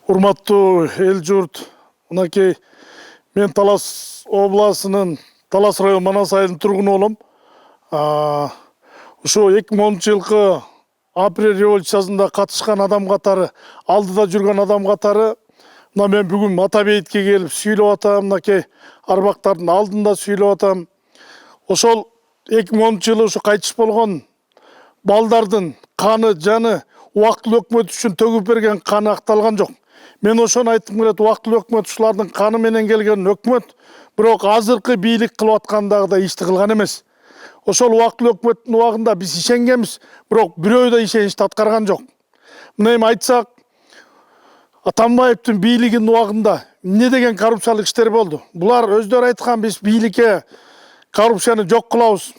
Урматтуу эл журт, мынакей мен Талас областынын Талас район Манас айылынын тургуну болом. Ошо 2010 жылкы апрель революциясында катышкан адам катары, алдыда жүргөн адам катары, мына мен бүгүн ата бейитке келип сүйлөп атам, мынакей арбактардын алдында сүйлөп атам. Ошол 2010 жылы ушу кайтыш болгон балдардын каны, жаны убактылуу өкмөт үчүн төгүп берген каны акталган жок. Мен ошону айткым келет, убактылуу өкмөт ушулардын каны менен келген өкмөт, бирок азыркы бийлик кылып аткандагыдай ишти кылган эмес. Ошол убактылуу өкмөттүн убагында биз ишенгенбиз, бирок бирөө да ишеничти аткарган жок. Мына эми айтсак, Атамбаевдин бийлигинин убагында эмне деген коррупциялык иштер болду? Булар өздөрү айткан, биз бийликке коррупцияны жок кылабыз,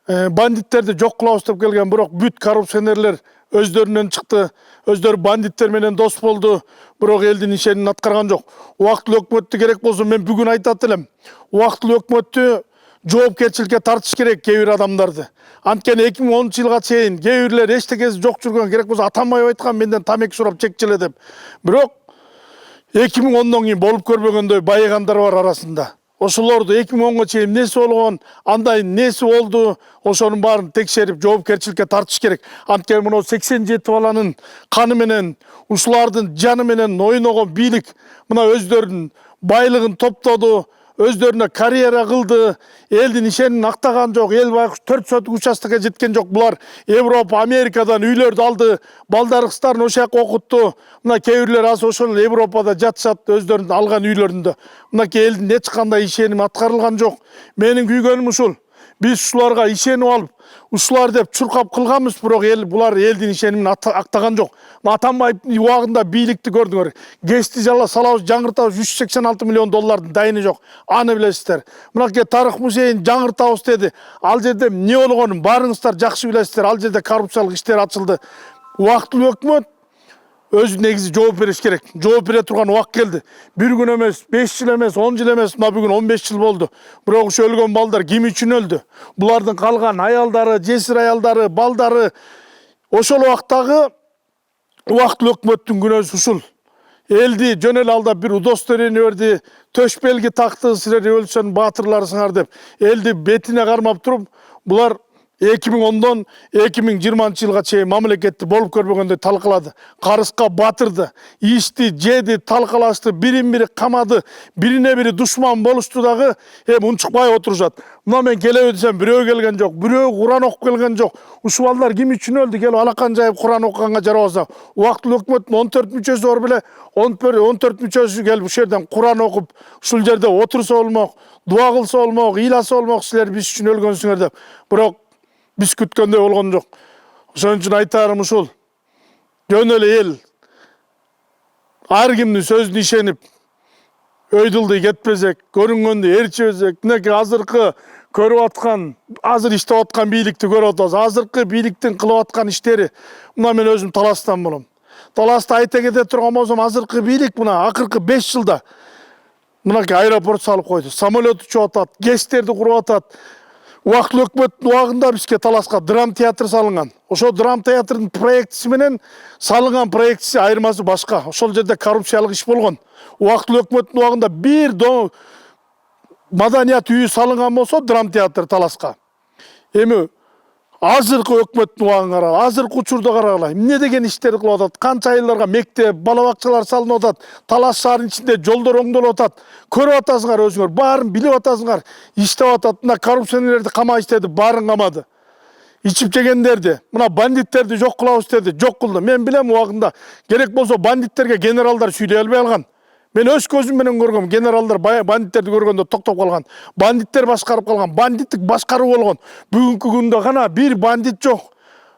бандиттерди жок кылабыз деп келген, бирок бүт коррупционерлер өздөрүнөн чыкты, өздөрү бандиттер менен дос болду, бирок элдин ишенин аткарган жок. Убактылуу өкмөттү керек болсо мен бүгүн айтат элем. Убактылуу өкмөттү жоопкерчиликке тартыш керек кээ бир адамдарды. Анткени 2010 жылга чейин кээ бирлер эчтекеси жок жүргөн, керек болсо Атамбаев айткан менден тамеки сурап чекчиле деп. Бирок 2010дон кийин болуп көрбөгөндөй байыгандар бар арасында. Ошолорду 2010га чейин эмнеси болгон, андай эмнеси болду, ошонун баарын текшерип жоопкерчиликке тартыш керек. Анткени мына 87 баланын каны менен, ушулардын жаны менен ойногон бийлик мына өздөрүнүн байлыгын топтоду, өздөрүнө карьера кылды, элдин ишенин актаган жок, эл байкуш 4 сотук участокко жеткен жок. Булар Европа, Америкадан үйлөрдү алды, балдар кыздарын ошол жака окутту. Мына кээ бирлер азыр ошол Европада жатышат, өздөрүнүн алган үйлөрүндө. Мынакей элдин эч кандай ишеними аткарылган жок. Менин күйгөнүм ушул. Биз ушуларга ишенип алып, ушулар деп чуркап кылганбыз, бирок эл булар элдин ишенимин актаган жок. Атамбаевдин убагында бийликти көрдүңөр. ГЭСти салабыз, жаңыртабыз, 386 миллион доллардын дайыны жок. Аны билесиздер. Мынакей тарых музейин жаңыртабыз деди. Ал жерде эмне болгонун баарыңыздар жакшы билесиздер. Ал жерде коррупциялык иштер ачылды. Убактылуу өкмөт өзү негизи жооп бериш керек. Жооп бере турган убак келди. Бир күн эмес, 5 жыл эмес, 10 жыл эмес, мына бүгүн 15 жыл болду. Бирок ушу өлгөн балдар ким үчүн өлдү? Булардын калган аялдары, жесир аялдары, балдары. Ошол убактагы убактылуу өкмөттүн күнөөсү ушул. Элди жөн эле алдап бир удостоверение берди, төш белги такты, силер революциянын баатырларысыңар деп. Элди бетине кармап туруп, булар 2010дон 2020 жылга чейин мамлекетти болуп көрбөгөндөй талкалады. Карыска батырды, ичти, жеди, талкалашты, бирин-бири камады, бирине бири душман болушту дагы, унчукпай отурушат. Мына мен келеби десем бирөө келген жок, бирөө Куран окуп келген жок. Ушул балдар ким үчүн өлдү? Келип алакан жайып Куран окуганга жарабаса, убактылуу өкмөттүн 14 мүчөсү бар беле, 14 мүчөсү келип ушул жерден Куран окуп, ушул жерде отурса болмок, дуа кылса болмок, ыйласа болмок, силер биз үчүн өлгөнсүңөр деп. Бирок биз күткөндөй болгон жок. Ошон үчүн айтарым ушул. Жөн эле эл ар кимдин сөзүнө ишенип, өйдүлдүй кетпесек, көрүнгөндү ээрчибесек, мынакей азыркы көрүп аткан, азыр иштеп аткан бийликти көрүп атабыз. Азыркы бийликтин кылып аткан иштери, мына мен өзүм Таластан болом. Таласта айта кете турган болсом, азыркы бийлик мына акыркы 5 жылда мынакей аэропорт салып койду, самолет учуп атат, ГЭСтерди куруп атат. Убактылуу өкмөттүн убагында бизге Таласка драм театр салынган. Ошол драм театрдын проектиси менен салынган проектиси айырмасы башка. Ошол жерде коррупциялык иш болгон. Убактылуу өкмөттүн убагында бир маданият үйү салынган болсо драм театр Таласка. Эми азыркы өкмөттүн убагын карагыла, азыркы учурду карагыла. Эмне деген иштерди кылып атат? Канча айылдарга мектеп, бала бакчалар салынып атат. Талас шаарынын ичинде жолдор оңдолуп атат. Көрүп атасыңар өзүңөр, баарын билип атасыңар. Иштеп атат. Мына коррупционерлерди камаш деди, баарын камады. Ичип жегендерди, мына бандиттерди жок кылабыз деди, жок кылды. Мен билем убагында керек болсо бандиттерге генералдар сүйлөй албай алган. Мен өз көзүм менен көргөм, генералдар бандиттерди көргөндө токтоп калган. Бандиттер башкарып калган, бандиттик башкаруу болгон. Бүгүнкү күндө гана бир бандит жок.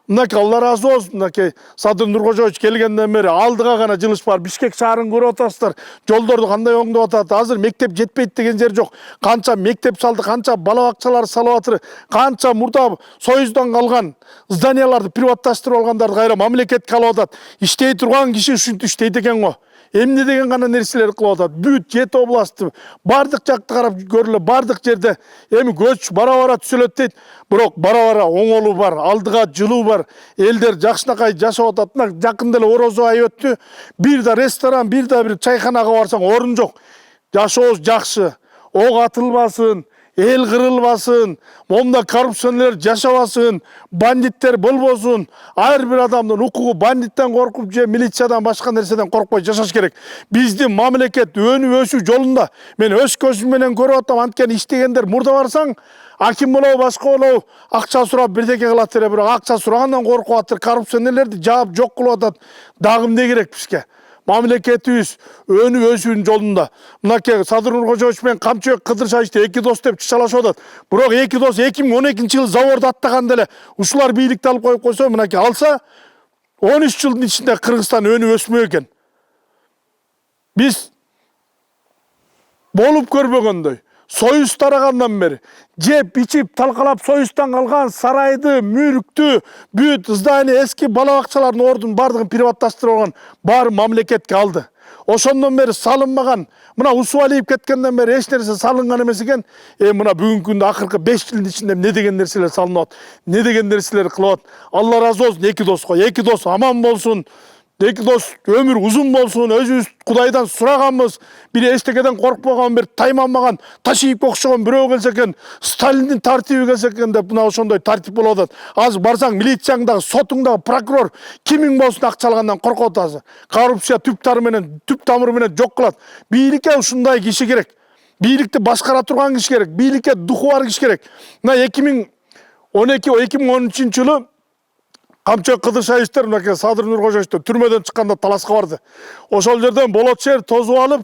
Мынакей Алла разы болсун, мынакей Садыр Нуркожоевич келгенден бери алдыга гана жылыш бар. Бишкек шаарын көрүп атасыздар. Жолдорду кандай оңдоп атат. Азыр мектеп жетпейт деген жер жок. Канча мектеп салды, канча бала бакчалар салып атыр, канча мурда Союздан калган зданияларды приватташтырып алгандарды кайра мамлекетке алып атат. Иштей турган киши ушинтип иштейт экен го. эмне деген гана нерселер кылып атат. Бүт 7 областты бардык жакты карап көрүлө, бардык жерде эми көч бара-бара түзөлөт дейт. Бирок бара-бара оңолуу бар, алдыга жылуу бар. Элдер жакшынакай жашап атат. Мына жакында эле Орозо ай өттү. Бир да ресторан, бир да бир чайханага барсаң орун жок. Жашообуз жакшы. Ок атылбасын, эл кырылбасын, монда коррупционерлер жашабасын, бандиттер болбосун. Ар бир адамдын укугу бандиттен коркуп же милициядан башка нерседен коркпой жашаш керек. Биздин мамлекет өнүп өсүү жолунда. Мен өз көзүм менен көрүп атам. Анткени иштегендер мурда барсаң, аким болобу, башка болобу, акча сурап бирдеке кылат эле, бирок акча сурагандан коркуп атыр. Коррупционерлерди жаап жок кылып атат. Дагы эмне керек бизге? Мамлекетибиз өнүп өсүүнүн жолунда. Мынакей Садыр Нуркожоевич менен Камчыбек Кыдыршаевичти эки дос деп чычалашып атат. Бирок эки дос 2012-жылы Заворду аттаганда эле ушулар бийликти алып коюп койсо, мынакей алса 13 жылдын ичинде Кыргызстан өнүп өсмөк экен. Биз болуп көрбөгөндөй союз тарагандан бери жеп ичип талкалап союздан калган сарайды, мүлктү, бүт здание, эски бала бакчалардын ордун бардыгын приватташтырып алган, баары мамлекетке алды. Ошондон бери салынмаган, мына Усубалиев кеткенден бери эч нерсе салынган эмес экен. Мына бүгүнкү күндө акыркы 5 жылдын ичинде эмне деген нерселер салынып атат, эмне деген нерселер кылып атат. Алла разы болсун эки доско, эки дос аман болсун. Эки дос өмүр узун болсун, өзүбүз Кудайдан сураганбыз. Бир эчтекеден коркпогон, бир тайманмаган, Ташиевке окшогон бирөө келсе экен, Сталиндин тартиби келсе экен деп мына ошондой тартип болуп атат. Азыр барсаң милицияңдагы, сотуңдагы прокурор кимиң болсун акча алгандан коркуп атасың. Коррупция түп тамыры менен жок кылат. Бийликке ушундай киши керек. Бийликти башкара турган киши керек. Бийликке духу бар киши керек. Мына 2013-жылы Камчыбек Кыдыршаевичтер, мынакей Садыр Нуркожоевичтер түрмөдөн чыкканда таласка барды. Ошол жерден болот жер тозуп алып,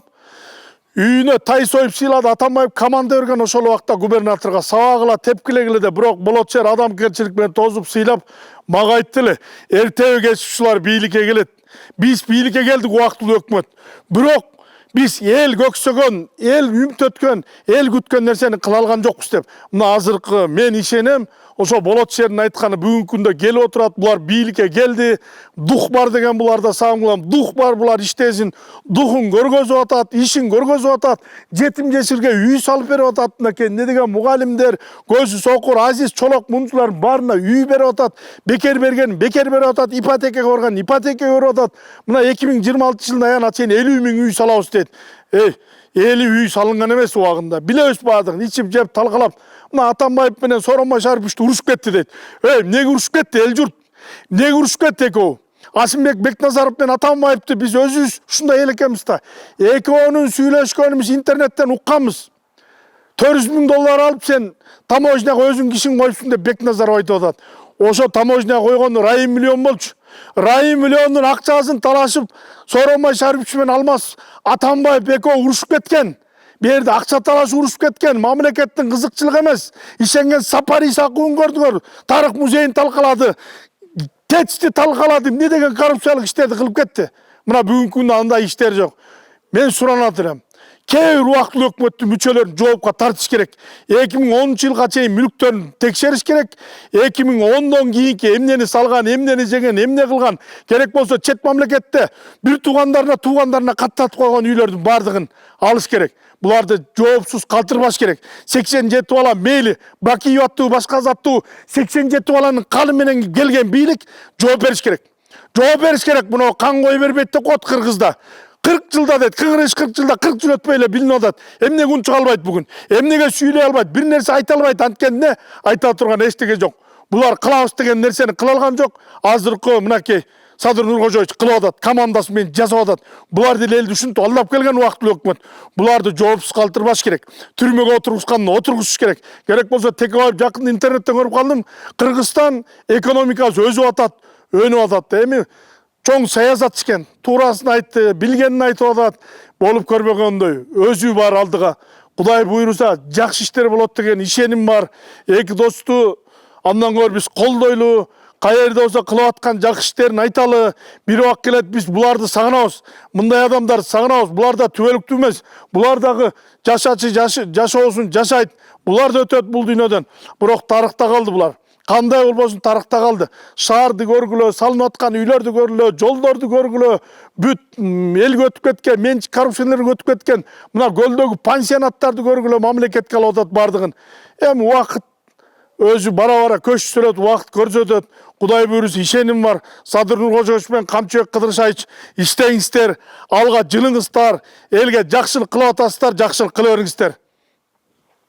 үйүнө тай союп сыйлады. Атамбаев команда берген ошол убакта губернаторго сабагыла, тепкилегиле де, бирок болот жер адамгерчилик менен тозуп сыйлап, мага айтты эле, эртеби кеч ушулар бийликке келет. Биз бийликке келдик, убактылуу өкмөт. Бирок биз эл көксөгөн, эл үмүт өткөн, эл күткөн нерсени кыла алган жокпуз деп. Мына азыркы мен ишенем, ошо болот жердин айтканы бүгүнкү күндө келип отурат. Булар бийликке келди. Дух бар деген буларда сагым кылам. Дух бар, булар иштесин. Духун көргөзүп атат, ишин көргөзүп атат. Жетим жесирге үй салып берип атат. Мынакей эмне деген мугалимдер, көзү сокур, Азиз Чолок мунчулар баарына үй берип атат. Бекер берген, бекер берип атат. Ипотекага барган, ипотека берип атат. Мына 2026-жылдын аягына чейин 50 000 үй салабыз дейт. Эли үй салынган эмес убагында. Билебиз баардыгын, ичип жеп талкалап. Мына Атамбаев менен Сооронбай Шариповичти урушуп кетти дейт. Эмнеге урушуп кетти эл журт? Эмнеге урушуп кетти экөө? Асымбек Бекназаров менен Атамбаевти биз өзүбүз ушундай эл экенбиз да. Экөөнүн сүйлөшкөнүбүз интернеттен укканбыз. $400,000 алып сен таможняга өзүң кишиң коюпсуң деп Бекназаров айтып атат. Ошо таможняга койгону Райым миллион болчу. Райым миллиондун акчасын талашып, Сооронбай Шарипович менен Алмаз Атамбаев экөө урушуп кеткен. Берди акча талашып урушуп кеткен. Мамлекеттин кызыкчылыгы эмес. Ишенген Сапари Сакуун көрдүңөр. Тарых музейин талкалады. Кетти талкалады. Эмне деген коррупциялык иштерди кылып кетти. Мына бүгүнкү күндө андай иштер жок. Мен суранат элем. Кээ бир убактылуу өкмөттүн мүчөлөрүн жоопко тартыш керек. 2010-жылга чейин мүлктөрүн текшериш керек. 2010дон кийинки эмнени салган, эмнени жеген, эмне кылган, керек болсо чет мамлекетте бир туугандарына каттатып койгон үйлөрдүн бардыгын алыш керек. Буларды жоопсуз калтырбаш керек. 87 бала мейли Бакиев аттуу, башка заттуу 87 баланын каны менен келген бийлик жооп бериш керек. Жооп бериш керек. Муну кан кой бербейт деп коет Кыргызда. 40 жылда дейт, 40 жылда 40 жыл өтпөй эле билинип атат. Эмнеге унчук албайт бүгүн? Эмнеге сүйлөй албайт? Бир нерсе айта албайт? Анткени айта турган эчтеке жок. Булар кылабыз деген нерсени кыла алган жок. Азыркы мынакей Садыр Нуркожоевич кылып атат, командасы менен жасап атат. Булар деле элди ушинтип алдап келген убактылуу өкмөт. Буларды жоопсуз калтырбаш керек. Түрмөгө отургузганда отургузуш керек. Керек болсо Текебаев жакында интернеттен көрүп калдым. Кыргызстан экономикасы өсүп атат, өнүп атат. Эми чоң саясатчы экен. Туурасын айтты, билгенин айтып атат. Болуп көрбөгөндөй өзү бар алдыга. Кудай буйруса жакшы иштер болот деген ишеним бар. Эки досту андан көрүп биз колдойлу. Кайерде болсо кылып аткан жакшы иштерин айталы. Бир убак келет биз буларды сагынабыз. Мындай адамдарды сагынабыз. Булар да түбөлүктүү эмес. Булар дагы жашоосун жашайт. Булар да өтөт бул дүйнөдөн. Бирок тарыхта калды булар. кандай болбосун тарыхта калды. Шаарды көргүлө, салынып аткан үйлөрдү көргүлө, жолдорду көргүлө, бүт элге өтүп кеткен, менчик коррупцияларга өтүп кеткен мына көлдөгү пансионаттарды көргүлө, мамлекетке алып атат бардыгын. Эми убакыт өзү бара-бара көчсөлөт, убакыт көрсөтөт. Кудай буйруса ишеним бар. Садыр Нуркожоевич менен Камчыбек Кыдыршайыч иштеңиздер, алга жылыңыздар, элге жакшылык кылып атасыздар, жакшылык кыла бериңиздер.